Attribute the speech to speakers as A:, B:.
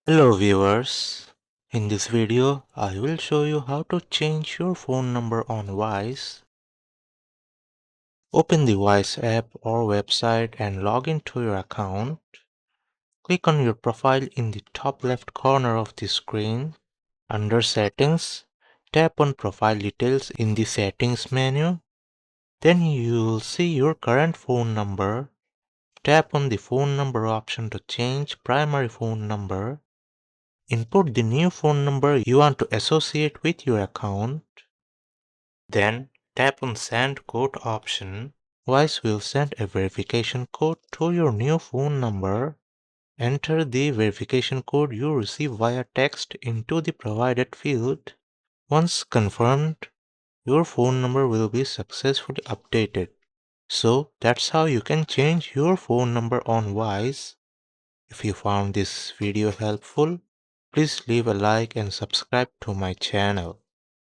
A: Hello viewers, in this video I will show you how to change your phone number on Wise. Open the Wise app or website and log into your account. Click on your profile in the top left corner of the screen. Under Settings, tap on Profile Details in the Settings menu. Then you will see your current phone number. Tap on the phone number option to change primary phone number. Input the new phone number you want to associate with your account. Then tap on Send Code option. Wise will send a verification code to your new phone number. Enter the verification code you receive via text into the provided field. Once confirmed, your phone number will be successfully updated. So that's how you can change your phone number on Wise. If you found this video helpful, please leave a like and subscribe to my channel.